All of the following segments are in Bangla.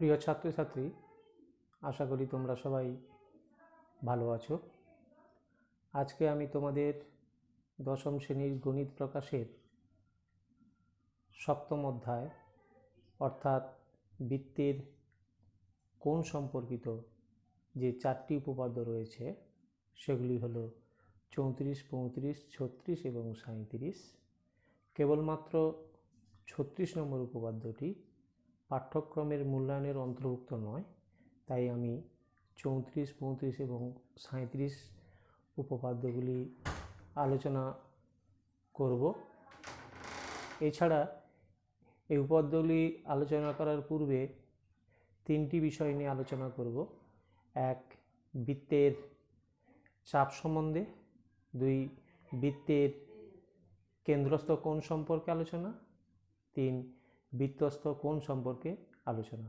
প্রিয় ছাত্রছাত্রী, আশা করি তোমরা সবাই ভালো আছো। আজকে আমি তোমাদের দশম শ্রেণীর গণিত প্রকাশের সপ্তম অধ্যায় অর্থাৎ বৃত্তের কোণ সম্পর্কিত যে 4টি উপপাদ্য রয়েছে সেগুলি হলো 34, 35, 36 এবং 37। কেবলমাত্র 36 নম্বর উপপাদ্যটি পাঠ্যক্রমের মূল্যায়নের অন্তর্ভুক্ত নয়, তাই আমি 34, 35 এবং 37 উপপাদ্যগুলি আলোচনা করব। এছাড়া এই উপপাদ্যগুলি আলোচনা করার পূর্বে 3টি বিষয় নিয়ে আলোচনা করব। 1, বৃত্তের চাপ সম্বন্ধে। 2, বৃত্তের কেন্দ্রস্থ কোণ সম্পর্কে আলোচনা। 3, বৃত্তস্থ কোণ সম্পর্কে আলোচনা।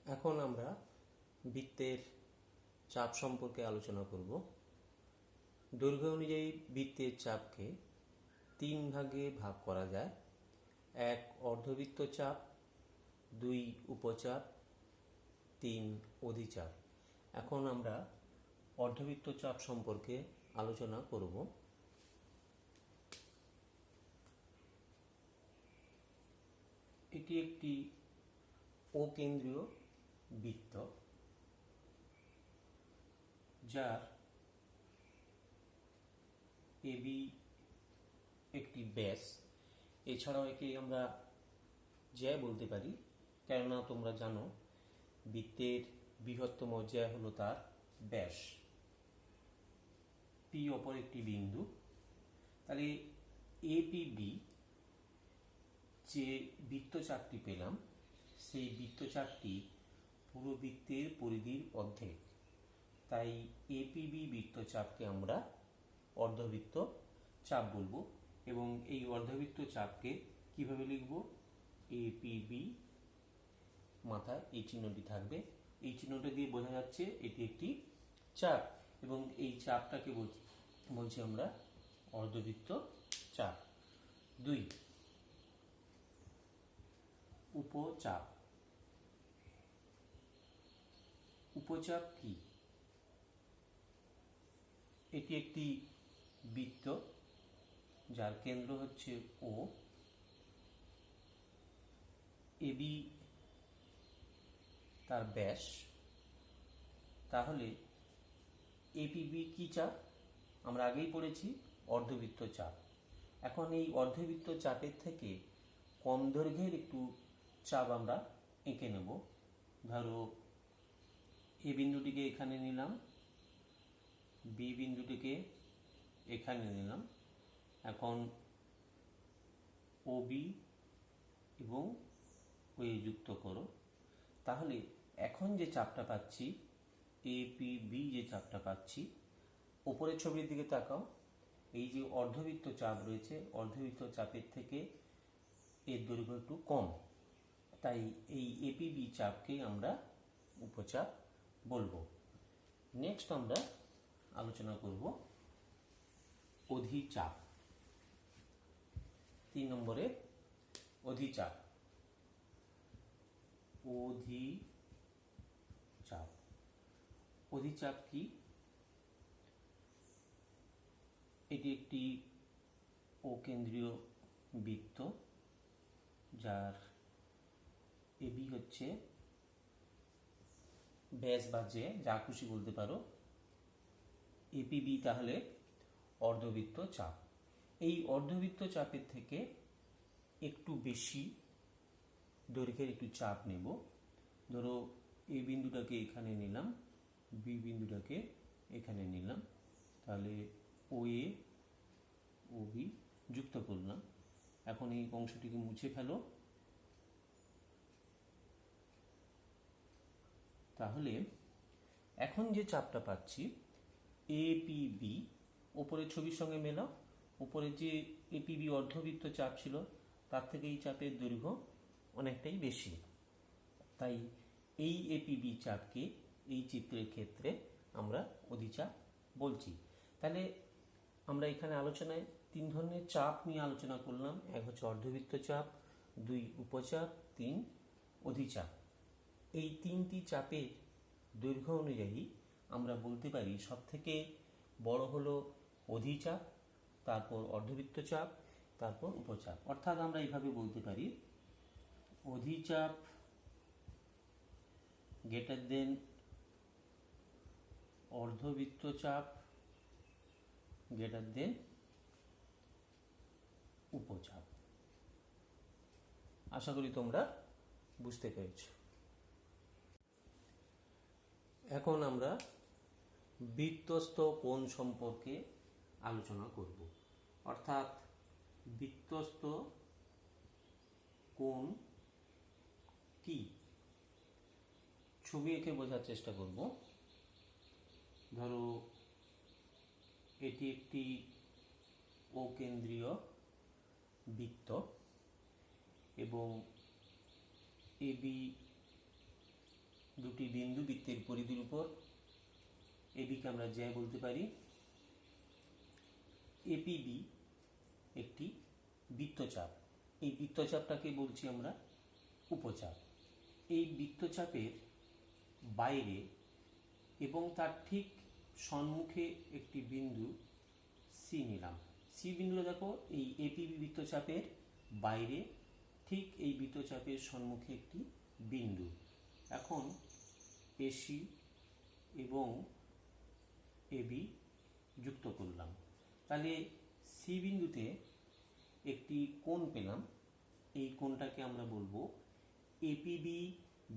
এখন আমরা বৃত্তের চাপ সম্পর্কে আলোচনা করব। দৈর্ঘ্য অনুযায়ী বৃত্তের চাপকে 3 ভাগে ভাগ করা যায়। 1, অর্ধবৃত্ত চাপ। 2, উপচাপ। 3, অধিচাপ। এখন আমরা অর্ধবৃত্ত চাপ সম্পর্কে আলোচনা করব। এটি একটি অকেন্দ্রীয় বৃত্ত যার এবি একটি ব্যাস। এছাড়াও একে আমরা জ্যা বলতে পারি, কেননা তোমরা জানো বৃত্তের বৃহত্তম জ্যা হলো তার ব্যাস। পি অপর একটি বিন্দু। তাহলে এপিবি যে বৃত্তচাপটি পেলাম সেই বৃত্তচাপটি পুরো বৃত্তের পরিধির অর্ধেক। তাই এপিবি বৃত্তচাপকে আমরা অর্ধবৃত্ত চাপ বলবো। এবং এই অর্ধবৃত্ত চাপকে কিভাবে লিখব? এপিবি, মাথায় এই চিহ্নটি থাকবে। এই চিহ্নটা দিয়ে বোঝা যাচ্ছে এটি একটি চাপ এবং এই চাপটাকে বলছি আমরা অর্ধবৃত্ত চাপ। 2, উপচাপ। উপচাপ কি? এটি একটি বৃত্ত যার কেন্দ্র হচ্ছে ও। এবি তার ব্যাস। তাহলে এপিবি কি চাপ? আমরা আগেই পড়েছি অর্ধবৃত্ত চাপ। এখন এই অর্ধবৃত্ত চাপের থেকে কম দৈর্ঘ্যের একটু চাপ আমরা এঁকে নেব। ধরো এ বিন্দুটিকে এখানে নিলাম, বি বিন্দুটিকে এখানে নিলাম। এখন ও বি এবং ও এ যুক্ত করো। তাহলে এখন যে চাপটা পাচ্ছি, এপিবি যে চাপটা পাচ্ছি, উপরের ছবির দিকে তাকাও। এই যে অর্ধবৃত্ত চাপ রয়েছে, অর্ধবৃত্ত চাপের থেকে এর দৈর্ঘ্য একটু কম, তাই এই এপিবি চাপকে আমরা উপচাপ বলবো। নেক্সট আমরা আলোচনা করব অধিচাপ। 3 নম্বরে অধিচাপ। অধিচাপ। অধিচাপ কি? এটি একটি অকেন্দ্রীয় বৃত্ত যার এবি হচ্ছে ব্যাস বা জ্যা, যা খুশি বলতে পারো। এপিবি তাহলে অর্ধবৃত্ত চাপ। এই অর্ধবৃত্ত চাপের থেকে একটু বেশি দৈর্ঘ্যের একটু চাপ নেব। ধরো এ বিন্দুটাকে এখানে নিলাম, বি বিন্দুটাকে এখানে নিলাম। তাহলে ও এ ও বি যুক্ত করলাম। এখন এই অংশটিকে মুছে ফেলো। তাহলে এখন যে চাপটা পাচ্ছি এপিবি, ওপরের ছবির সঙ্গে মেলাও। উপরে যে এপিবি অর্ধবৃত্ত চাপ ছিল তার থেকে এই চাপের দৈর্ঘ্য অনেকটাই বেশি। তাই এই এপিবি চাপকে এই চিত্রের ক্ষেত্রে আমরা অধিচাপ বলছি। তাহলে আমরা এখানে আলোচনায় 3 ধরনের চাপ নিয়ে আলোচনা করলাম। এক হচ্ছে অর্ধবৃত্ত চাপ, 2 উপচাপ, 3 অধিচাপ। এই তিনটি চাপের দৈর্ঘ্য অনুযায়ী আমরা বলতে পারি সবথেকে বড় হলো অধিচাপ, তারপর অর্ধবৃত্ত চাপ, তারপর উপচাপ। অর্থাৎ আমরা এইভাবে বলতে পারি অধিচাপ গ্রেটার দেন অর্ধবৃত্ত চাপ গ্রেটার দেন উপচাপ। আশা করি তোমরা বুঝতে পেরেছ। এখন আমরা বৃত্তস্থ কোণ সম্পর্কে আলোচনা করব। অর্থাৎ বৃত্তস্থ কোণ কি, ছবি এঁকে বোঝার চেষ্টা করব। ধরো এটি একটি অকেন্দ্রীয় বৃত্ত এবং এবি দুটি বিন্দু বৃত্তের পরিধির উপর। এবিকে আমরা জ্যা বলতে পারি। এপিবি একটি বৃত্তচাপ, এই বৃত্তচাপটাকে বলছি আমরা উপচাপ। এই বৃত্তচাপের বাইরে এবং তার ঠিক সম্মুখে একটি বিন্দু সি নিলাম। সি বিন্দুটা দেখো এই এপিবি বৃত্তচাপের বাইরে, ঠিক এই বৃত্তচাপের সম্মুখে একটি বিন্দু। এখন এসি এবং এবি যুক্ত করলাম, তাহলে সি বিন্দুতে একটি কোণ পেলাম। এই কোণটাকে আমরা বলবো এপিবি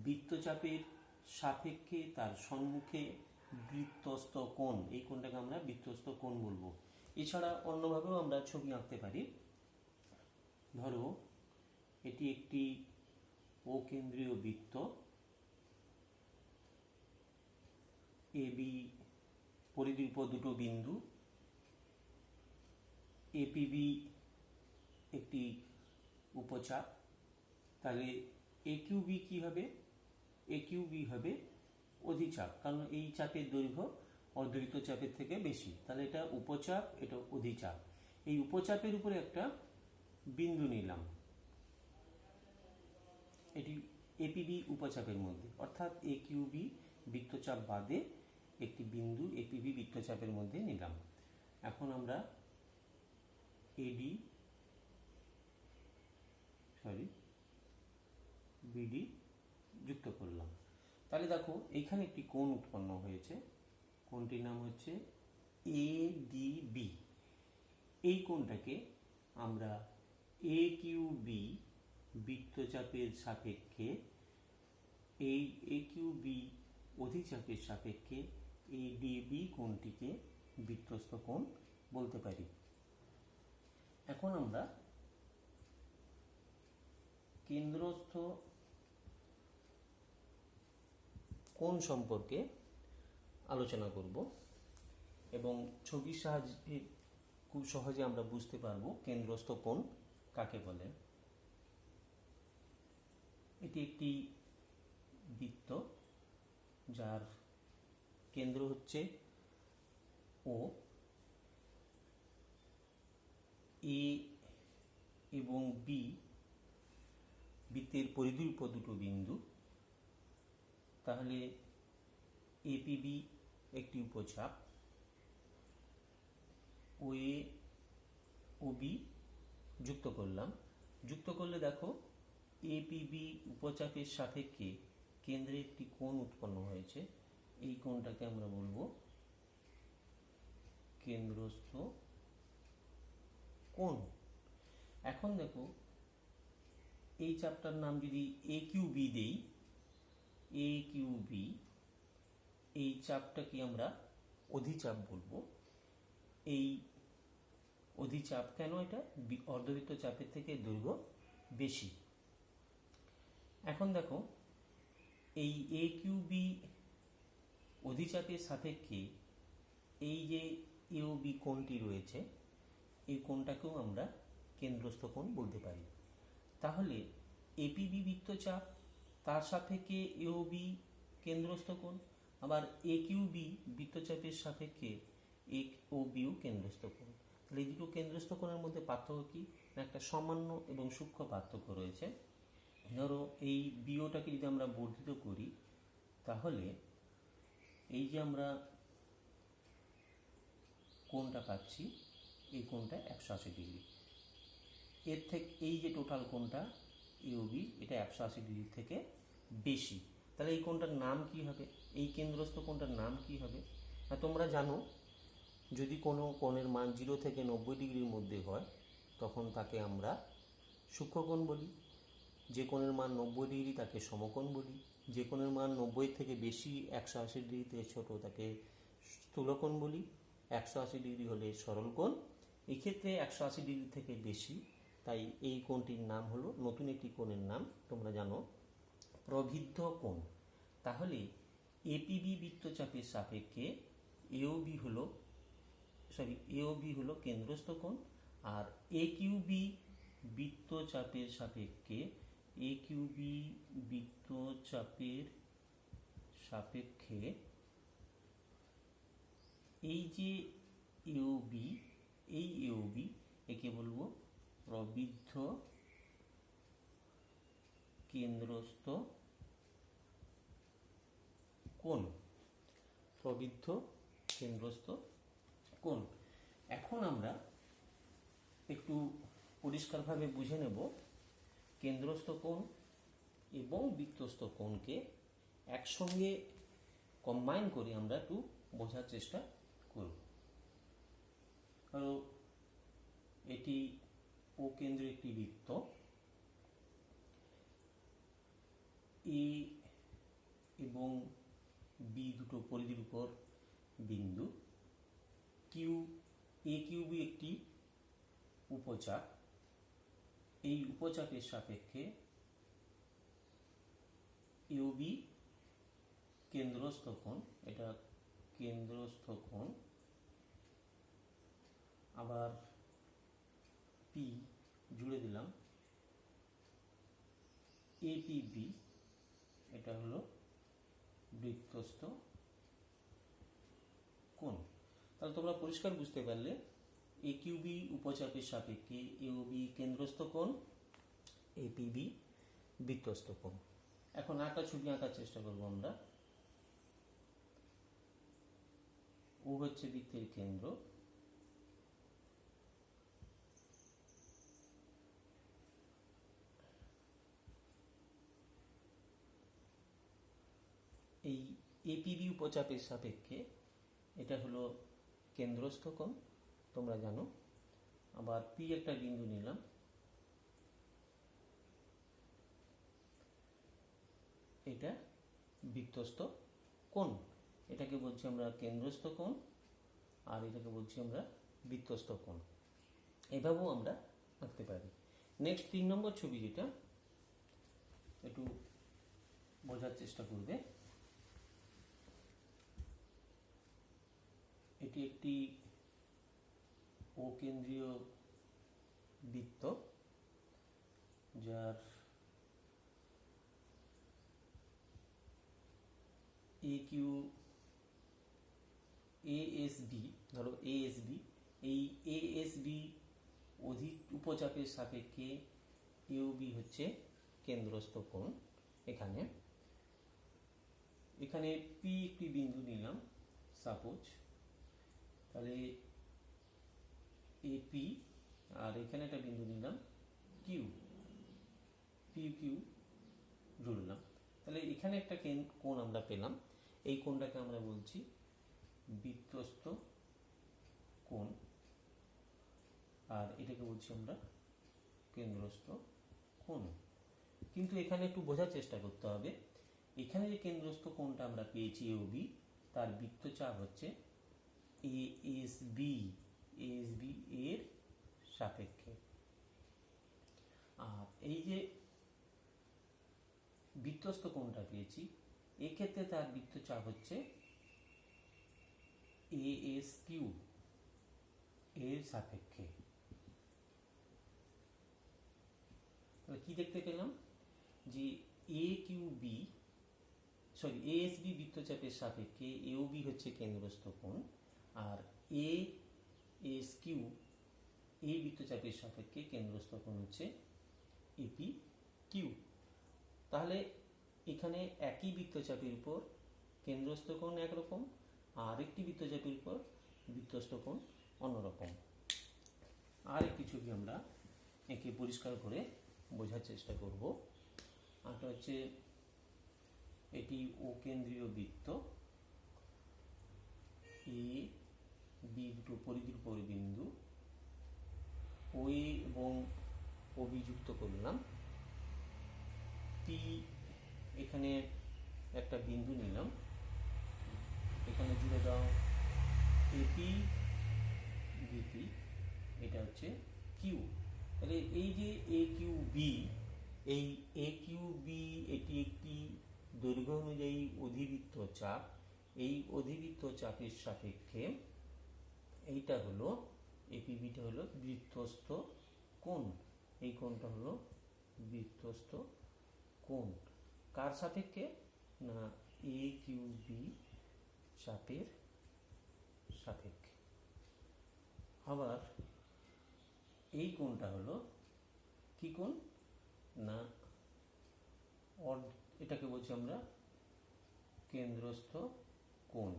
বৃত্তচাপের সাপেক্ষে তার সম্মুখে বৃত্তস্থ কোণ। এই কোণটাকে আমরা বৃত্তস্থ কোণ বলবো। এছাড়া অন্যভাবেও আমরা ছবি আঁকতে পারি। ধরো এটি একটি অকেন্দ্রীয় বৃত্ত, এবি পরিধির উপর দুটো বিন্দু, এপিবি একটি উপচাপ। তাহলে একিউবি কি হবে? একিউবি হবে অধিচাপ, কারণ এই চাপের দৈর্ঘ্য অর্ধবৃত্ত চাপের থেকে বেশি। তাহলে এটা উপচাপ, এটা অধিচাপ। এই উপচাপের উপরে একটা বিন্দু নিলাম, এটি এপিবি উপচাপের মধ্যে, অর্থাৎ একিউবি বৃত্তচাপ বাদে একটি বিন্দু এপিবি বৃত্তচাপের মধ্যে নিলাম। এখন আমরা বিডি যুক্ত করলাম। তাহলে দেখো এইখানে একটি কোণ উৎপন্ন হয়েছে, কোণটির নাম হচ্ছে এডিবি। এই কোণটাকে আমরা একিউবি বৃত্তচাপের সাপেক্ষে, এই একিউবি অধিচাপের সাপেক্ষে এডিবি কোণটিকে বৃত্তস্থ কোণ বলতে পারি। এখন আমরা কেন্দ্রস্থ কোণ সম্পর্কে আলোচনা করব এবং ছবির সাহায্যে খুব সহজে আমরা বুঝতে পারবো কেন্দ্রস্থ কোণ কাকে বলে। এটি একটি বৃত্ত যার কেন্দ্র হচ্ছে ও, এ এবং বি বৃত্তের পরিধির উপর দুটো বিন্দু। তাহলে এপিবি একটি উপচাপ, ও এ ও বি যুক্ত করলাম। যুক্ত করলে দেখো এপিবি উপচাপের সাপেক্ষে কেন্দ্রে একটি কোণ উৎপন্ন হয়েছে। এই কোণটাকে আমরা বলবো কেন্দ্রস্থ কোণ। এখন দেখো এই চাপটার নাম যদি এ কিউ বি দেই, এ কিউ বি, এই চাপটাকে আমরা অধিচাপ বলবো। এই অধিচাপ কেন? এটা অর্ধবৃত্ত চাপের থেকে দৈর্ঘ্য বেশি। এখন দেখো এই এ কিউ বি অধিচাপের সাপেক্ষে এই যে এ ও বি কোণটি রয়েছে, এই কোণটাকেও আমরা কেন্দ্রস্থ কোণ বলতে পারি। তাহলে এপিবি বৃত্তচাপ, তার সাপেক্ষে এ ও বি কেন্দ্রস্থ কোণ, আবার এ কিউ বি বৃত্তচাপের সাপেক্ষে এ ও বিও কেন্দ্রস্থ কোণ। তাহলে এই দুটো কেন্দ্রস্থ কোণের মধ্যে পার্থক্য কি না, একটা সামান্য এবং সূক্ষ্ম পার্থক্য রয়েছে। ধরো এই বিওটাকে যদি আমরা বর্ধিত করি, তাহলে এই যে আমরা কোণটা পাচ্ছি, এই কোণটা 180 ডিগ্রি। এর থেকে এই যে টোটাল কোণটা ইউবি, এটা 180 ডিগ্রি থেকে বেশি। তাহলে এই কোণটার নাম কি হবে, এই কেন্দ্রস্থ কোণটার নাম কি হবে? না, তোমরা জানো যদি কোনো কোণের মান 0 থেকে 90 ডিগ্রির মধ্যে হয় তখন তাকে আমরা সূক্ষ্মকোণ বলি। যে কোণের মান 90 ডিগ্রি তাকে সমকোণ বলি। যে কোণের মান 90 থেকে বেশি 180 ডিগ্রি থেকে ছোট তাকে স্থূলকোণ বলি। 180 ডিগ্রি হলে সরল কোণ। এক্ষেত্রে 180 ডিগ্রি থেকে বেশি, তাই এই কোণটির নাম হলো, নতুন একটি কোণের নাম তোমরা জানো, প্রবৃদ্ধ কোণ। তাহলে এপিবি বৃত্তচাপের সাপেক্ষে এওবি হলো কেন্দ্রস্থ কোণ, আর একিউবি বৃত্তচাপের সাপেক্ষে এই যে এওবি একে বলবো প্রবৃদ্ধ কেন্দ্রস্থ কোণ। এখন আমরা একটু পরিষ্কারভাবে বুঝে নেব কেন্দ্রস্থ কোণ এবং বৃত্তস্থ কোণকে একসঙ্গে কম্বাইন করে আমরা একটু বোঝার চেষ্টা করব। এটি ও কেন্দ্রের একটি বৃত্ত, এ এবং বি দুটো পরিধির উপর বিন্দু, একিউবি একটি উপচাপ। এই উপচাপের সাপেক্ষে ইউবি কেন্দ্রস্থ কোণ, এটা কেন্দ্রস্থ কোণ। আবার পি জুড়ে দিলাম, এপিবি এটা হলো বৃত্তস্থ কোণ। তাহলে তোমরা পরিষ্কার বুঝতে পারলে একিউবি উপচাপের সাপেক্ষে এওবি কেন্দ্রস্থ কোণ, এপিবি বৃত্তস্থ কোণ। এখন একটা ছবি আঁকার চেষ্টা করবো আমরা। ও হচ্ছে বৃত্তের কেন্দ্র, এই এপিবি উপচাপের সাপেক্ষে এটা হলো কেন্দ্রস্থ কোণ, তোমরা জানো। আবার পি একটা বিন্দু নিলাম, এটা বৃত্তস্থ কোণ। এটাকে বলছি আমরা কেন্দ্রস্থ কোণ, আর এটাকে বলছি আমরা বৃত্তস্থ কোণ। এভাবেও আমরা আঁকতে পারি। নেক্সট 3 নম্বর ছবি, যেটা একটু বোঝার চেষ্টা করবে। এটি একটি ও কেন্দ্রীয় বৃত্ত, যার এএসবি, ধরো এএসবি, এই এএসবি অধিক উপচাপের সাপেক্ষে ইউবি হচ্ছে কেন্দ্রস্থ কোণ। এখানে পি একটি বিন্দু নিলাম সাপোজ, তাহলে এপি, আর এখানে একটা বিন্দু নিলাম কিউ, কিউ জুড়লাম। তাহলে এখানে একটা কোণ আমরা পেলাম। এই কোণটাকে আমরা বলছি বৃত্তস্থ কোণ, আর এটাকে বলছি আমরা কেন্দ্রস্থ কোণ। কিন্তু এখানে একটু বোঝার চেষ্টা করতে হবে, এখানে যে কেন্দ্রস্থ কোণটা আমরা পেয়েছি এওবি, তার বৃত্তচাপ হচ্ছে এএসবি এর সাপেক্ষে। আর এই যে বৃত্তস্থ কোণটা পেয়েছি, এক্ষেত্রে তার বৃত্তচাপ হচ্ছে এএসকিউ এর সাপেক্ষে। তাহলে কি দেখতে পেলাম যে এএসবি বৃত্তচাপের সাপেক্ষে এওবি হচ্ছে কেন্দ্রস্থ কোণ, আর এএসকিউ এই বৃত্তচাপের সাপেক্ষে কেন্দ্রস্থ কোণ হচ্ছে এপি কিউ। তাহলে এখানে একই বৃত্তচাপের উপর কেন্দ্রস্থ কোণ একরকম, আর একটি বৃত্তচাপের উপর বৃত্তস্থ কোণ অন্যরকম। আর একটি ছবি আমরা একে পরিষ্কার করে বোঝার চেষ্টা করব। আরটা হচ্ছে এটি ও কেন্দ্রীয় বৃত্ত, এ বি দুটো পরিধির পরিবিন্দু, ও এ এবং ও বি যুক্ত করলাম, পি এখানে একটা বিন্দু নিলাম, এখানে জুড়ে দাও এপি বিপি, এটা হচ্ছে কিউ। তাহলে এই যে এ কিউ বি, এই এ কিউ বি এটি একটি দৈর্ঘ্য অনুযায়ী অধিবৃত্ত চাপ। এই অধিবৃত্ত চাপের সাপেক্ষে এইটা হলো এপিবিটা হলো বৃত্তস্থ কোণ, এই কোণটা হলো বৃত্তস্থ কোণ। কার সাপেক্ষে? না এ কিউ বি চাপের সাপেক্ষে। আবার এই কোণটা হলো কি কোণ? না এটাকে বলছি আমরা কেন্দ্রস্থ কোণ।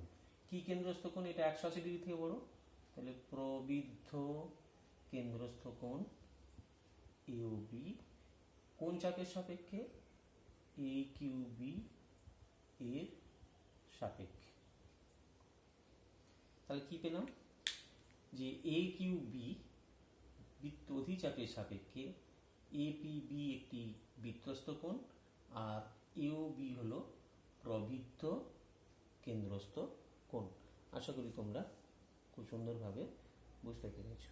কি কেন্দ্রস্থ কোণ? এটা 180 ডিগ্রি থেকে বড়, তাহলে প্রবৃদ্ধ কেন্দ্রস্থ কোণ এওবি কোন চাপের সাপেক্ষে? এ কিউ বি এর সাপেক্ষে। তাহলে কি পেলাম? যে এ কিউ বি বৃত্ত অধিচাপের সাপেক্ষে এপিবি একটি বৃত্তস্থ কোণ, আর এওবি হলো প্রবৃদ্ধ কেন্দ্রস্থ কোণ। আশা করি তোমরা খুব সুন্দরভাবে বুঝতে পেরেছ।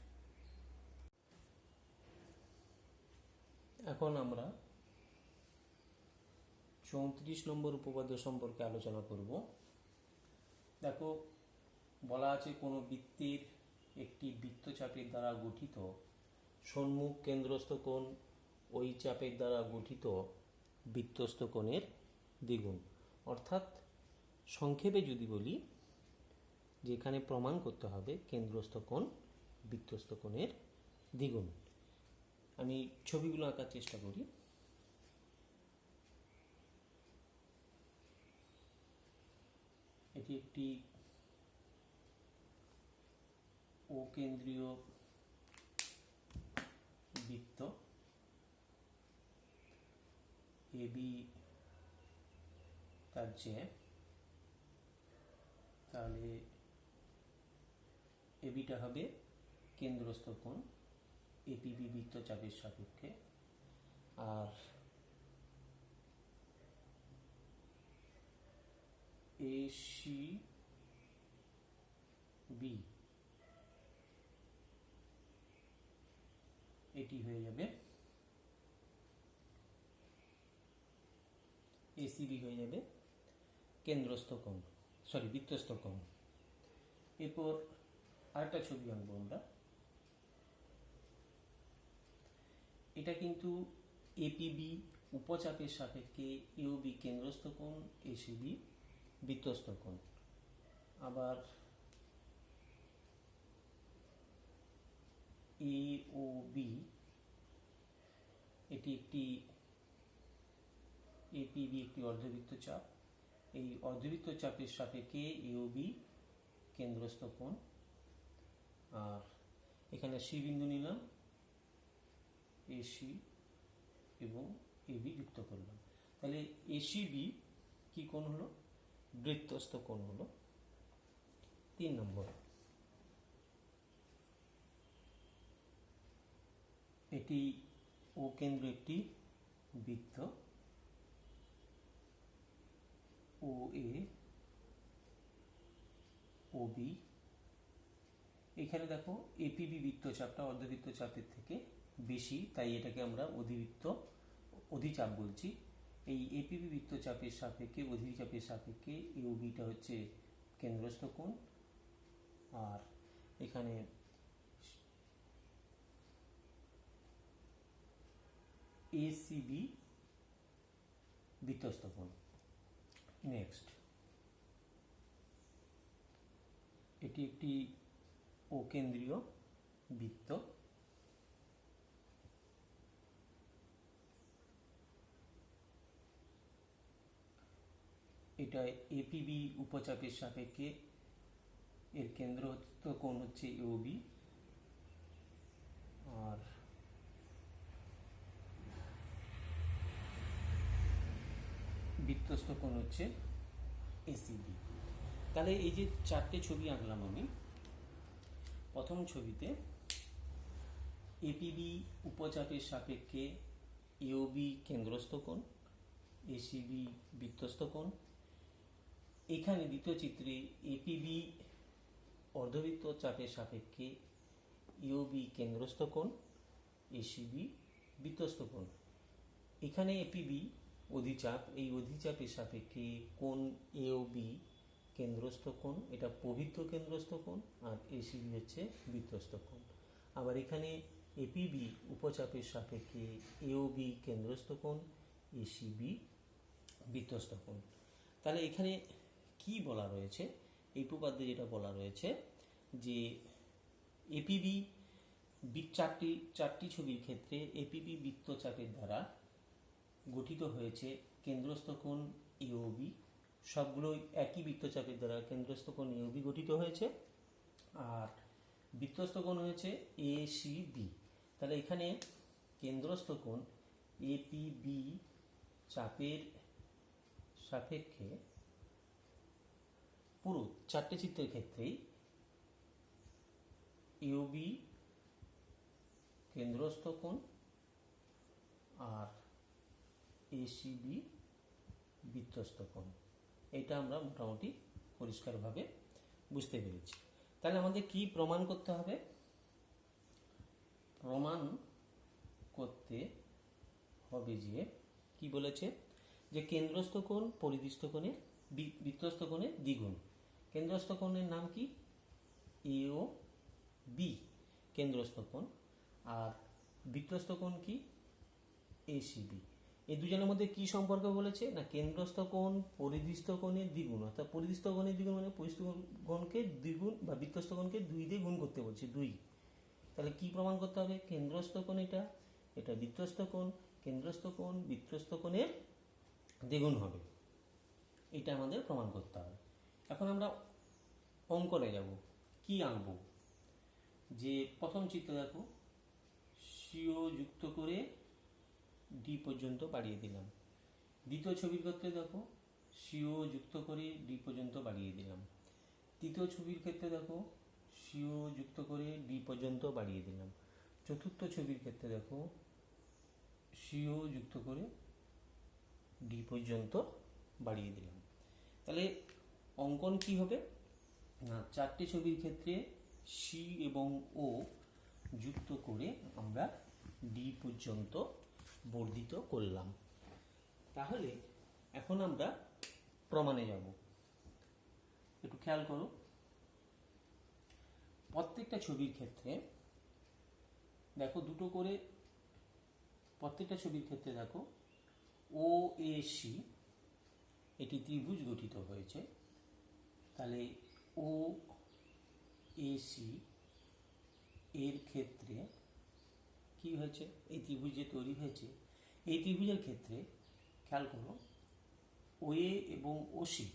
এখন আমরা 34 নম্বর উপপাদ্য সম্পর্কে আলোচনা করব। দেখো, বলা আছে কোনো বৃত্তের একটি বৃত্তচাপের দ্বারা গঠিত সম্মুখ কেন্দ্রস্থ কোণ ওই চাপের দ্বারা গঠিত বৃত্তস্থ কোণের দ্বিগুণ। অর্থাৎ সংক্ষেপে যদি বলি, যেখানে প্রমাণ করতে হবে কেন্দ্রস্থ কোণ বৃত্তস্থ কোণের দ্বিগুণ। আমি ছবিগুলো আঁকার চেষ্টা করি। এটি একটি ও কেন্দ্রীয় বৃত্ত, এবি তার জ্যা, তাহলে এবিটা হবে কেন্দ্রস্থ কোণ এপিবি বৃত্তচাপের সাপেক্ষে, আর এসি বি এটি হয়ে যাবে এসিবি হয়ে যাবে কেন্দ্রস্থ কোণ, সরি বৃত্তস্থ কোণ। এরপর আরেকটা ছবি আঁকবো আমরা। এটা কিন্তু এপিবি উপচাপের সাপেক্ষে এওবি কেন্দ্রস্থ কোণ, এসিবি বৃত্তস্থ কোণ। আবার এওবি এটি একটি এপিবি একটি অর্ধবৃত্ত চাপ, এই অর্ধবৃত্ত চাপের সাপেক্ষে এওবি কেন্দ্রস্থ কোণ। আর এখানে সি বিন্দু নিলাম, এসি এবং এবি যুক্ত করলাম। তাহলে এসিবি কি কোণ হলো? বৃত্তস্থ কোণ হলো। 3 নম্বর, এটি ও কেন্দ্র একটি বৃত্ত, ও এ ও বি। এখানে দেখো এপিবি বৃত্তচাপটা অর্ধবৃত্ত চাপের থেকে বেশি, তাই এটাকে আমরা অধিচাপ বলছি। এই এপিবি বৃত্তচাপের সাপেক্ষে অধিচাপের সাপেক্ষে এওবিটা হচ্ছে কেন্দ্রস্থ কোণ, আর এখানে এসিবি বৃত্তস্থ কোণ। নেক্সট, এটি একটি ও কেন্দ্রীয় বৃত্ত, এটা এপিবি উপচাপের সাপেক্ষে এর কেন্দ্রস্থ কোণ হচ্ছে ইউবি, আর বৃত্তস্থ কোণ হচ্ছে এসিবি। তাহলে এই যে চারটে ছবি আঁকলাম আমি, প্রথম ছবিতে এপিবি উপচাপের সাপেক্ষে ইউবি কেন্দ্রস্থ কোণ, এসিবি বৃত্তস্থ কোণ। এখানে দ্বিতীয় চিত্রে এপিবি অর্ধবৃত্ত চাপের সাপেক্ষে ইউবি কেন্দ্রস্থ কোণ, এসিবি বৃত্তস্থ কোণ। এখানে এপিবি অধিচাপ, এই অধিচাপের সাপেক্ষে কোণ এওবি কেন্দ্রস্থ কোণ, এটা প্রবৃত্ত কেন্দ্রস্থ কোণ, আর এসিবি হচ্ছে বৃত্তস্থ কোণ। আবার এখানে এপিবি উপচাপের সাপেক্ষে এওবি কেন্দ্রস্থ কোণ, এসিবি বৃত্তস্থ কোণ। তাহলে এখানে কি বলা রয়েছে, এই উপপাদ্যে যেটা বলা রয়েছে যে এপিবি চারটি ছবির ক্ষেত্রে এপিবি বৃত্তচাপের দ্বারা গঠিত হয়েছে কেন্দ্রস্থ কোণ ইউবি, সবগুলোই একই বৃত্তচাপের দ্বারা কেন্দ্রস্থ কোণ ইউবি গঠিত হয়েছে, আর বৃত্তস্থ কোণ হয়েছে এসিবি। তাহলে এখানে কেন্দ্রস্থ কোণ এপিবি চাপের সাপেক্ষে পুরো চারটে চিত্রের ক্ষেত্রেই ইউবি কেন্দ্রস্থ কোণ আর এসিবি বৃত্তস্থ কোণ। এটা আমরা মোটামুটি পরিষ্কারভাবে বুঝতে পেরেছি। তাহলে আমাদের কি প্রমাণ করতে হবে? প্রমাণ করতে হবে যে কি বলেছে, যে কেন্দ্রস্থ কোণ পরিধিস্থ কোণের বৃত্তস্থ কোণের দ্বিগুণ। কেন্দ্রস্থ কোণের নাম কি? এও বি কেন্দ্রস্থ কোণ, আর বৃত্তস্থ কোণ কি? এসিবি। এই দুজনের মধ্যে কি সম্পর্ক বলেছে না, কেন্দ্রস্থ কোণ পরিধিস্থ কোণের দ্বিগুণ, অর্থাৎ পরিধিস্থ কোণের দ্বিগুণ মানে পরিধিস্থ কোণকে দ্বিগুণ বা বৃত্তস্থ কোণকে 2 দিয়ে গুণ করতে বলছে, 2। তাহলে কি প্রমাণ করতে হবে? কেন্দ্রস্থ কোণ এটা বৃত্তস্থ কোণ, কেন্দ্রস্থ কোণ বৃত্তস্থ কোণের দ্বিগুণ হবে, এটা আমাদের প্রমাণ করতে হবে। এখন আমরা অঙ্কনে যাব, কি আঁকবো? যে প্রথম চিত্র দেখো, সিও যুক্ত করে ডি পর্যন্ত বাড়িয়ে দিলাম। দ্বিতীয় ছবির ক্ষেত্রে দেখো, সিও যুক্ত করে ডি পর্যন্ত বাড়িয়ে দিলাম। তৃতীয় ছবির ক্ষেত্রে দেখো, সিও যুক্ত করে ডি পর্যন্ত বাড়িয়ে দিলাম। চতুর্থ ছবির ক্ষেত্রে দেখো, সিও যুক্ত করে ডি পর্যন্ত বাড়িয়ে দিলাম। তাহলে অঙ্কন কি হবে না, চারটি ছবির ক্ষেত্রে সি এবং ও যুক্ত করে আমরা ডি পর্যন্ত বর্ধিত করলাম। তাহলে এখন আমরা প্রমাণে যাব। একটু খেয়াল করো, প্রত্যেকটা ছবির ক্ষেত্রে দেখো দুটো করে, প্রত্যেকটা ছবির ক্ষেত্রে দেখো ও এ সি এটি ত্রিভুজ গঠিত হয়েছে। তাহলে ও এ সি এর ক্ষেত্রে কি হয়েছে, এই ত্রিভুজ যে তৈরি হয়েছে, এই ত্রিভুজের ক্ষেত্রে খেয়াল করো, ওএ এবং ওসি,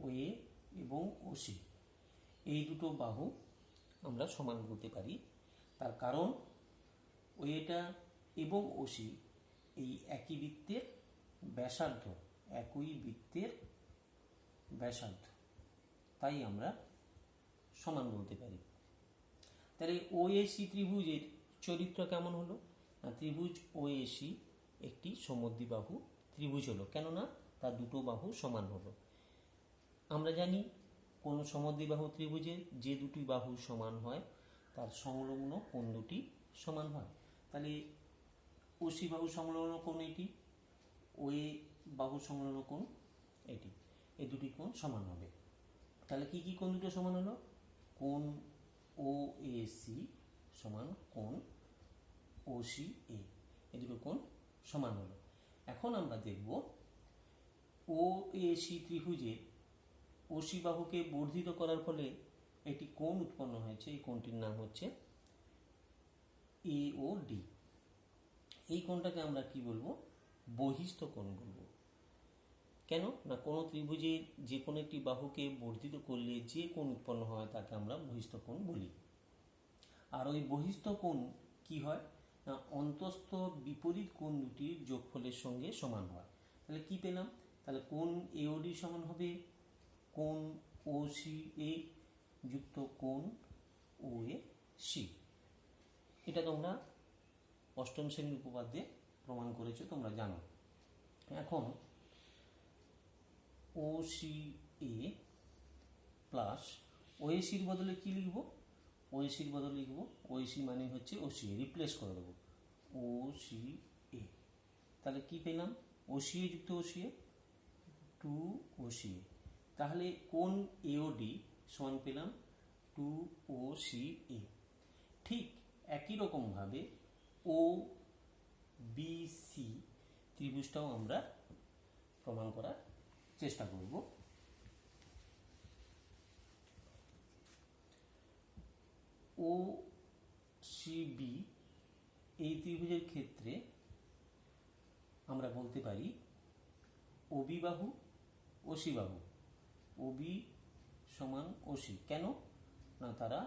ওএ এবং ওসি এই দুটো বাহু আমরা সমান বলতে পারি। তার কারণ ওএটা এবং ওসি এই একই বৃত্তের ব্যাসার্ধ, একই বৃত্তের ব্যাসার্ধ, তাই আমরা সমান বলতে পারি। তাহলে ওএসি ত্রিভুজের চরিত্র কেমন হলো না, ত্রিভুজ ওএসি একটি সমদ্বিবাহু ত্রিভুজ হলো, কেননা তার দুটো বাহু সমান হলো। আমরা জানি কোন সমদ্বিবাহু ত্রিভুজে যে দুটি বাহু সমান হয় তার সংলগ্ন কোণ দুটি সমান হয়। তাহলে ওসি বাহু সংলগ্ন কোণ এটি, ওএ বাহু সংলগ্ন কোণ এটি, এই দুটি কোণ সমান হবে। তাহলে কি কি কোণ দুটো সমান হলো? কোণ ও এ সি সমান কোণ ও সি এ, এই দুটো কোণ সমান হলো। এখন আমরা দেখব ও এ সি ত্রিভুজের ওসি বাহুকে বর্ধিত করার ফলে একটি কোণ উৎপন্ন হয়েছে, এই কোণটির নাম হচ্ছে এ ও ডি। এই কোণটাকে আমরা কি বলবো? বহিস্থ কোণ বলবো। কেন না কোনো ত্রিভুজের যে কোনো একটি বাহুকে বর্ধিত করলে যে কোণ উৎপন্ন হয় তাকে আমরা বহিস্থ কোণ বলি। আর ওই বহিস্থ কোণ কি হয় না অন্তস্থ বিপরীত কোণ দুটির যোগফলের সঙ্গে সমান হয়। তাহলে কি পেলাম, তাহলে কোণ এওডি সমান হবে কোণ ও সি এ যুক্ত কোণ ও এ সি। এটা তোমরা অষ্টম শ্রেণীর উপপাদ্যে প্রমাণ করেছো, তোমরা জানো। এখন ও সি এ প্লাস ওএসির বদলে কি লিখব, ওএসির বদলে লিখব ওএসি মানে হচ্ছে ওসি এ, রিপ্লেস করে দেবো ও সি এ। তাহলে কি পেলাম, ওসি এ যুক্ত OC A, two OC A. তাহলে কোণ এওডি সমান পেলাম টু ও সি এ। ঠিক একই রকমভাবে ও বি সি ত্রিভুজটাও আমরা প্রমাণ করার চেষ্টা করব। ও সি বি এই ত্রিভুজের ক্ষেত্রে আমরা বলতে পারি ওবি বাহু ওসি বাহু, ওবি সমান ওসি। কেন না তারা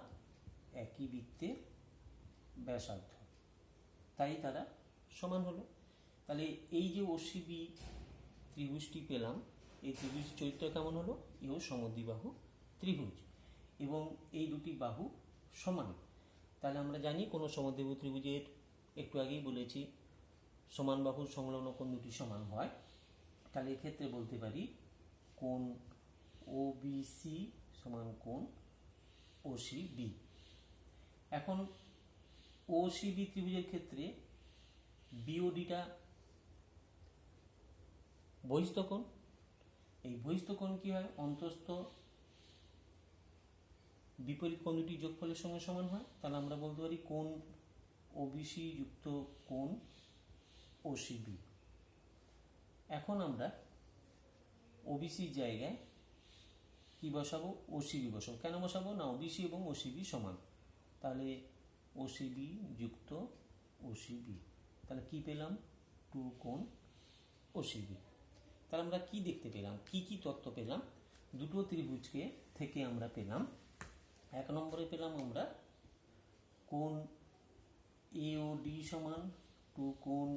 একই বৃত্তের ব্যাসার্ধ, তাই তারা সমান হলো। তাহলে এই যে ওসিবি ত্রিভুজটি পেলাম, এই ত্রিভুজ চরিত্র কেমন হলো, এও সমদ্বিবাহু ত্রিভুজ এবং এই দুটি বাহু সমান। তাহলে আমরা জানি কোনো সমদ্বিবাহু ত্রিভুজের, একটু আগেই বলেছি, সমান বাহুর সংলগ্ন কোণ দুটি সমান হয়। তাহলে এক্ষেত্রে বলতে পারি কোণ ওবিসি সমান কোণ ওসিবি। এখন ওসিবি ত্রিভুজের ক্ষেত্রে বিওডিটা বহিস্থ কোণ। এই বহিস্থ কোণ কি হয়, অন্তস্থ বিপরীত কোণ দুটি যোগফলের সঙ্গে সমান হয়। তাহলে আমরা বলতে পারি কোণ ওবিসি যুক্ত কোণ ওসিবি। এখন আমরা ওবিসির জায়গায় কি বসাবো, ওসিবি বসাবো। কেন বসাবো না ওবিসি এবং ওসিবি সমান, তাহলে ওসিবি যুক্ত ওসিবি। তাহলে কি পেলাম, টু কোণ ওসিবি। তাহলে আমরা কি দেখতে পেলাম, কি কি তথ্য পেলাম দুটো ত্রিভুজকে থেকে আমরা পেলাম। এক নম্বরে পেলাম আমরা কোণ এওডি সমান টু কোণ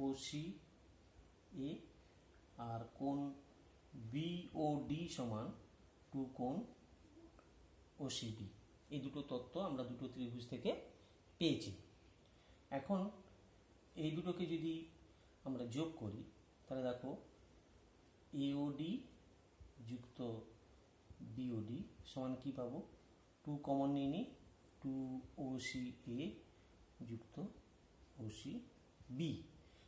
ওসি এ, আর কোণ বিওডি সমান টু কোণ ওসিবি। এই দুটো তথ্য আমরা দুটো ত্রিভুজ থেকে পেয়েছি। এখন এই দুটোকে যদি আমরা যোগ করি তাহলে দেখো এওডি যুক্ত বিওডি সমান কি পাবো, টু কমন নিয়ে নিই, টু ওসি এ যুক্ত ওসি বি।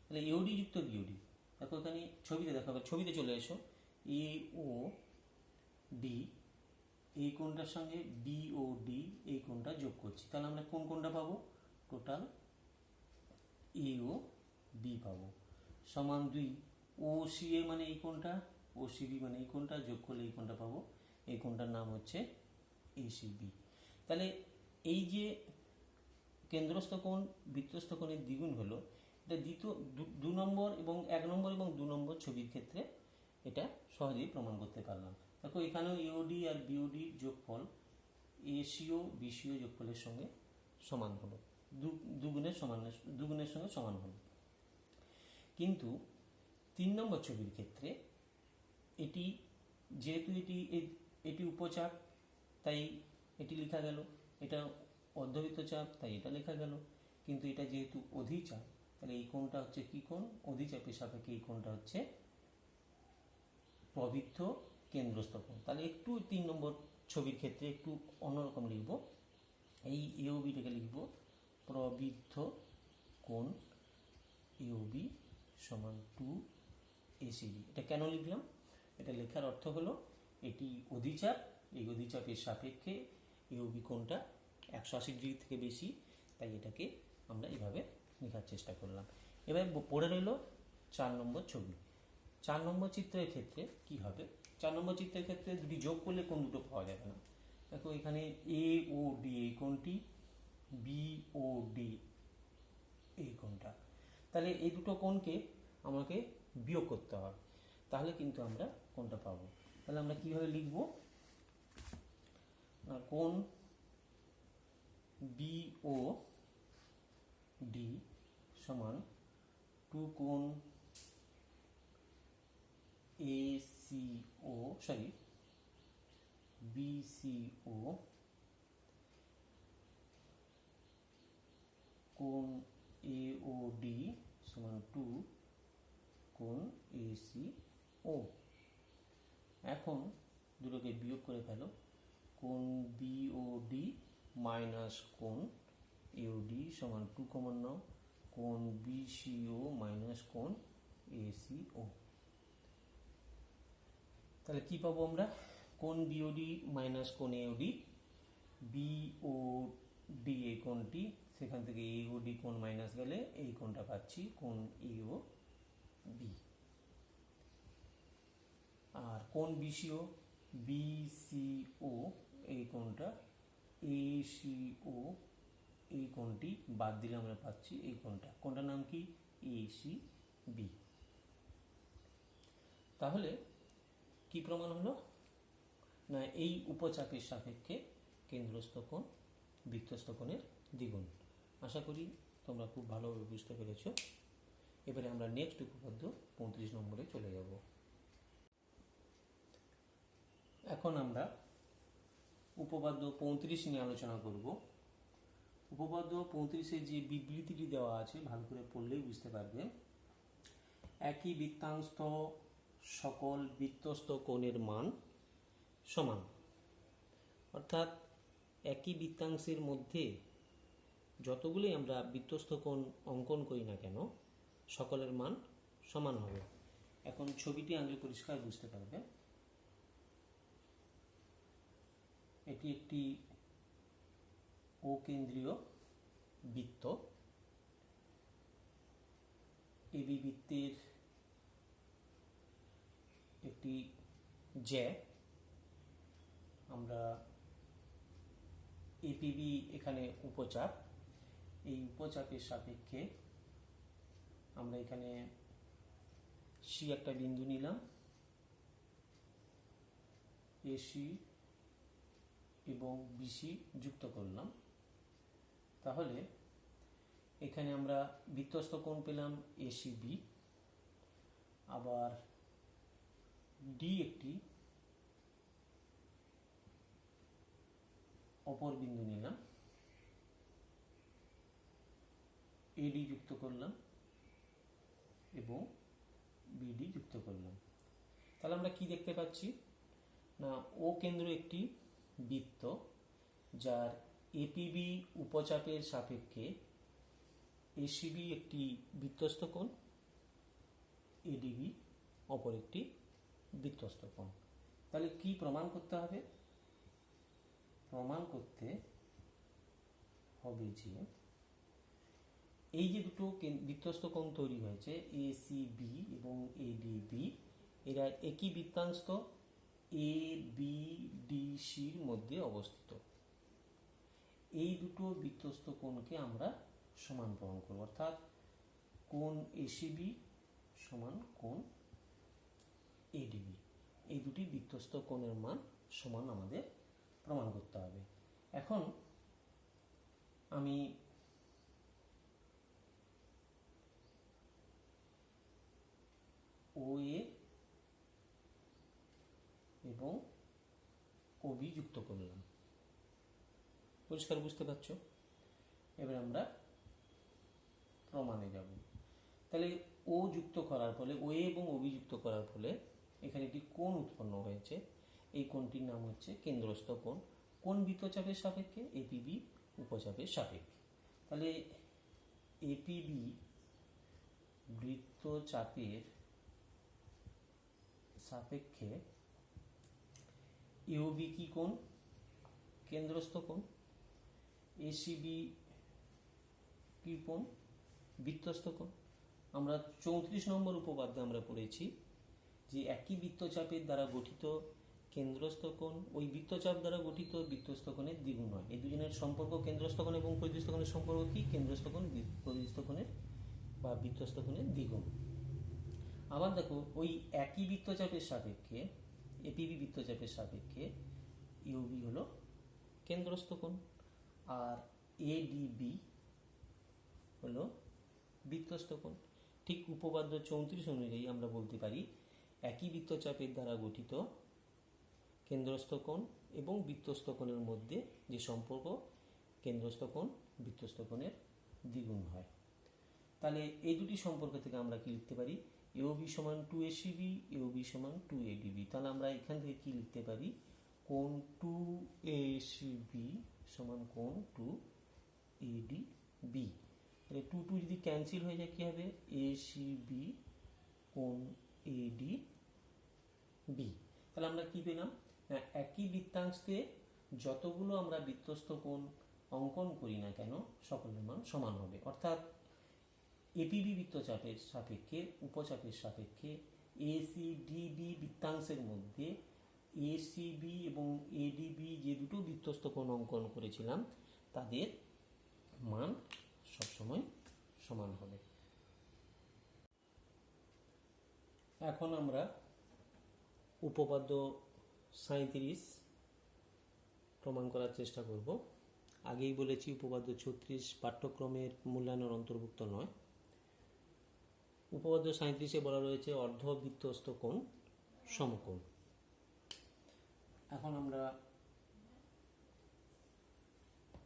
তাহলে এওডি যুক্ত বিওডি, দেখো এখানে ছবিতে দেখাবে, ছবিতে চলে এসো। এ ও ডি এই কোণটার সঙ্গে বিওডি এই কোণটা যোগ করছি, তাহলে আমরা কোন কোণটা পাবো, টোটাল এ ও বি পাবো সমান 2। ও সি এ মানে এই কোণটা, ও সিবি মানে এই কোণটা, যোগ করলে এই কোণটা পাবো, এই কোণটার নাম হচ্ছে এসিবি। তাহলে এই যে কেন্দ্রস্থ কোণ বৃত্তস্থ কোণের দ্বিগুণ হলো, এটা দ্বিতীয় 2 নম্বর এবং 1 নম্বর এবং 2 নম্বর ছবির ক্ষেত্রে এটা সহজেই প্রমাণ করতে পারলাম। দেখো এখানেও এওডি আর বিওডি যোগফল এসিও বিসিও যোগফলের সঙ্গে সমান হলো, দুগুণের সঙ্গে সমান হলো। কিন্তু 3 নম্বর ছবির ক্ষেত্রে এটি যেহেতু এটি উপচাপ তাই এটি লেখা গেল, এটা অর্ধবৃত্ত চাপ তাই এটা লেখা গেল। কিন্তু এটা যেহেতু অধিচাপ তাহলে এই কোণটা হচ্ছে কি কোণ, অধিচাপের সাপেক্ষে এই কোণটা হচ্ছে প্রবৃত্ত কেন্দ্রস্থ কোণ। তাহলে একটু 3 নম্বর ছবির ক্ষেত্রে একটু অন্যরকম লিখব, এই এওবিটাকে লিখব প্রবৃত্ত কোণ এওবি সমান 2 এসিবি। এটা কেন লিখলাম, এটা লেখার অর্থ হলো এটি অধিচাপ, এই অধিচাপের সাপেক্ষে এওবি কোণটা 180 ডিগ্রি থেকে বেশি, তাই এটাকে আমরা এইভাবে লেখার চেষ্টা করলাম। এবার পড়ে রইল 4 নম্বর ছবি। 4 নম্বর চিত্রের ক্ষেত্রে কি হবে, 4 নম্বর চিত্রের ক্ষেত্রে দুটি যোগ করলে কোণ দুটো পাওয়া যাবে না। দেখো এখানে এ ও ডি এই কোণটি, বি ও ডি এই কোণটা, তাহলে এই দুটো কোণকে আমাকে বিয়োগ করতে হবে। তাহলে কিন্তু আমরা কোনটা পাবো। তাহলে আমরা কিভাবে লিখব, না কোণ বিও ডি সমান 2 কোণ বিসিও কোণ এওডি সমান 2 কোণ এসিও। এখন দুটোকে বিয়োগ করে ফেলো, কোণ বিওডি মাইনাস কোণ এওডি সমান 2 কমন নাও, কোণ বিসিও মাইনাস কোণ এসিও। তাহলে কি পাবো আমরা, কোণ বিওডি মাইনাস কোণ এওডি, বিওডি এই কোণটি, সেখান থেকে এওডি কোণ মাইনাস গেলে এই কোণটা পাচ্ছি কোণ এও বি। আর কোণ বিসিও এই কোণটা, এসিও এই কোণটি বাদ দিলে আমরা পাচ্ছি এই কোণটার নাম কি, এসি বি। তাহলে কি প্রমাণ হলো, না এই উপচাপের সাপেক্ষে কেন্দ্রস্থ কোণ বৃত্তস্থ কোণের দ্বিগুণ। আশা করি তোমরা খুব ভালোভাবে বুঝতে পেরেছ। এবারে আমরা নেক্সট উপপাদ্য 35 নম্বরে চলে যাব। এখন আমরা উপপাদ্য 35 নিয়ে আলোচনা করব। উপপাদ্য 35-এ যে বিবৃতিটি দেওয়া আছে ভালো করে পড়লেই বুঝতে পারবে। একই বৃত্তাংশ সকল বৃত্তস্থ কোণের মান সমান, অর্থাৎ একই বৃত্তাংশের মধ্যে যতগুলোই আমরা বৃত্তস্থ কোণ অঙ্কন করি না কেন সকলের মান সমান হবে। এখন ছবিটি আগে পরিষ্কার বুঝতে পারবে। এটি একটি অকেন্দ্রীয় বৃত্ত। এবি বৃত্তের একটি জ্যা, আমরা এপিবি এখানে উপচাপ, এই উপচাপের সাপেক্ষে আমরা এখানে সি একটা বিন্দু নিলাম, এসি এবং বিসি যুক্ত করলাম। তাহলে এখানে আমরা বৃত্তস্থ কোণ পেলাম এসিবি, আবার ডি একটি অপর বিন্দু নিলাম, এডি যুক্ত করলাম এবং বিডি যুক্ত করলাম। তাহলে আমরা কি দেখতে পাচ্ছি, না ও কেন্দ্র একটি বৃত্ত যার এপিবি উপচাপের সাপেক্ষে এসিবি একটি বৃত্তস্থ কোণ, এডিবি অপর একটি বৃত্তস্থ কোণ। তাহলে কি প্রমাণ করতে হবে, প্রমাণ করতে হবে যে এই যে দুটো বৃত্তস্থ কোণ তৈরি হয়েছে এসিবি এবং এডিবি, এরা একই বৃত্তাংশ এবিডিসির মধ্যে অবস্থিত। এই দুটো বৃত্তস্থ কোণকে আমরা সমান প্রমাণ করব, অর্থাৎ কোণ এসিবি সমান কোণ এডিবি, এই দুটি বৃত্তস্থ কোণের মান সমান আমাদের প্রমাণ করতে হবে। এখন আমি OA এবং OB যুক্ত করলাম, পরিষ্কার বুঝতে পারছো। এবার আমরা প্রমাণে যাব। তাহলে ও যুক্ত করার ফলে, OA এবং OB যুক্ত করার ফলে এখানে একটি কোণ উৎপন্ন হয়েছে। এই কোণটির নাম হচ্ছে কেন্দ্রস্থ কোণ। কোন বৃত্তচাপের সাপেক্ষে, এপিবি উপচাপের সাপেক্ষে। তাহলে এপিবি বৃত্তচাপের সাপেক্ষে এওবি কি কোণ, কেন্দ্রস্থ কোণ, এসিবি কি কোণ, বৃত্তস্থ কোণ। আমরা 34 নম্বর উপপাদ্যে আমরা পড়েছি যে একই বৃত্তচাপের দ্বারা গঠিত কেন্দ্রস্থ কোণ ওই বৃত্তচাপ দ্বারা গঠিত বৃত্তস্থ কোণের দ্বিগুণ হয়। এই দুজনের সম্পর্ক, কেন্দ্রস্থ কোণ এবং পরিস্থ কোণের সম্পর্ক কি, কেন্দ্রস্থ কোণ পরিস্থ কোণের বা বৃত্তস্থ কোণের দ্বিগুণ। আবার দেখো ওই একই বৃত্তচাপের সাপেক্ষে এপিবি বৃত্তচাপের সাপেক্ষে ইউবি হলো কেন্দ্রস্থ কোণ, আর এডিবি হলো বৃত্তস্থ কোণ। ঠিক উপপাদ্য 34 অনুযায়ী আমরা বলতে পারি একই বৃত্তচাপের দ্বারা গঠিত কেন্দ্রস্থ কোণ এবং বৃত্তস্থ কোণের মধ্যে যে সম্পর্ক, কেন্দ্রস্থ কোণ বৃত্তস্থ কোণের দ্বিগুণ হয়। তাহলে এই দুটি সম্পর্ক থেকে আমরা কি লিখতে পারি? এওবি সমান 2ACB, এওবি সমান 2ADB। তাহলে আমরা এখান থেকে কি লিখতে পারি? কোণ 2ACB সমান কোণ 2ADB। তাহলে 2 যদি ক্যান্সেল হয়ে যায় কি হবে? ACB কোণ ADB। তাহলে আমরা কি পেলাম? একই বৃত্তাংশে যতগুলো আমরা বৃত্তস্থ কোণ অঙ্কন করি না কেন সকলের মান সমান হবে। অর্থাৎ এপিবি বৃত্তচাপের সাপেক্ষে উপচাপের সাপেক্ষে ACDB বৃত্তাংশের মধ্যে ACB এবং ADB যে দুটো বৃত্তস্থ কোণ অঙ্কন করেছিলাম তাদের মান সবসময় সমান হবে। এখন আমরা উপপাদ্য 37 প্রমাণ করার চেষ্টা করব। আগেই বলেছি উপপাদ্য 36 পাঠ্যক্রমের মূল্যায়নের অন্তর্ভুক্ত নয়। উপপাদ্য 37-এ বলা রয়েছে অর্ধবৃত্তস্থ কোণ সমকোণ। এখন আমরা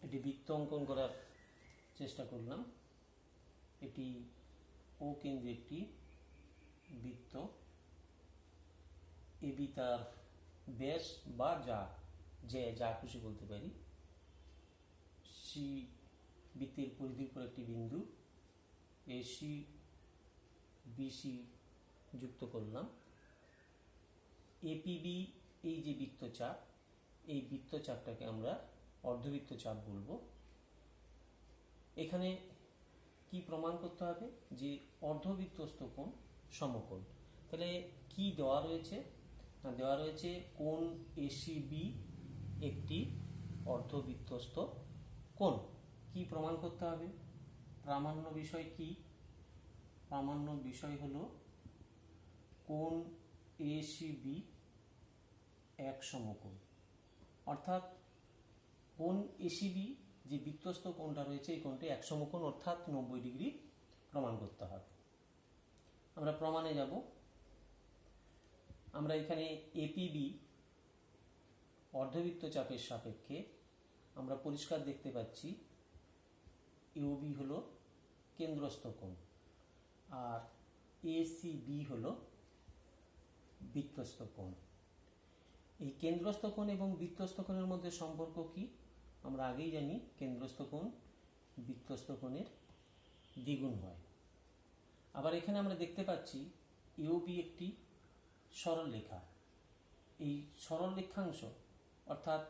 এটি বৃত্ত অঙ্কন করার চেষ্টা করলাম। এটি ও কেন্দ্রে একটি বৃত্ত, এবি তার ব্যাস বা যা খুশি বলতে পারি। সি বৃত্তের পরিধির উপর একটি বিন্দু, এসি বিসি যুক্ত করলাম। এপিবি এই যে বৃত্তচাপ, এই বৃত্তচাপটাকে আমরা অর্ধবৃত্তচাপ বলবো। এখানে কি প্রমাণ করতে হবে? যে অর্ধবৃত্তস্থ কোণ সমকোণ। তাহলে কি দেওয়া রয়েছে? দেওয়া রয়েছে কোণ এসিবি একটি অর্ধবৃত্তস্থ কোণ। কি প্রমাণ করতে হবে? প্রামাণ্য বিষয় কি? প্রামাণ্য বিষয় হলো কোণ এসিবি এক সমকোণ। অর্থাৎ কোণ এসিবি যে বৃত্তস্থ কোণটা রয়েছে এই কোণটি এক সমকোণ, অর্থাৎ 90 ডিগ্রি প্রমাণ করতে হবে। আমরা প্রমাণে যাব। আমরা এখানে এপিবি অর্ধবৃত্তচাপের সাপেক্ষে আমরা পরিষ্কার দেখতে পাচ্ছি ইউবি হলো কেন্দ্রস্থ কোণ আর এসিবি হলো বৃত্তস্থ কোণ। এই কেন্দ্রস্থ কোণ এবং বৃত্তস্থ কোণের মধ্যে সম্পর্ক কি? আমরা আগেই জানি কেন্দ্রস্থ কোণ বৃত্তস্থ কোণের দ্বিগুণ হয়। আবার এখানে আমরা দেখতে পাচ্ছি ইউবি একটি সরলরেখা। এই সরলরেখাংশ অর্থাৎ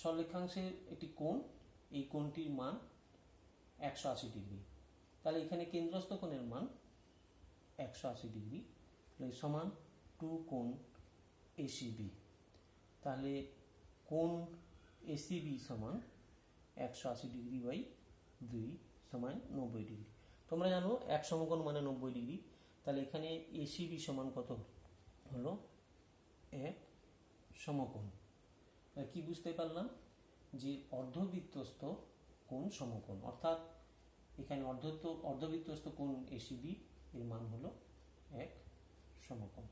সরলরেখাংশের একটি কোণ, এই কোণটির মান 180 ডিগ্রি। তাহলে এখানে কেন্দ্রস্থ কোণের মান 180 ডিগ্রি সমান 2 কোণ এসিবি। তাহলে কোণ এসিবি সমান 180 ডিগ্রি বাই 2 সমান 90 ডিগ্রি। তোমরা জানো এক সমকোণ মানে 90 ডিগ্রি। তাহলে এখানে এসিবি সমান কত হলো? এক সমকোণ। কি বুঝতে পারলাম? যে অর্ধবৃত্তস্থ কোণ সমকোণ, অর্থাৎ এখানে অর্ধবৃত্তস্থ কোণ এসিবি এর মান হলো এক সমকোণ।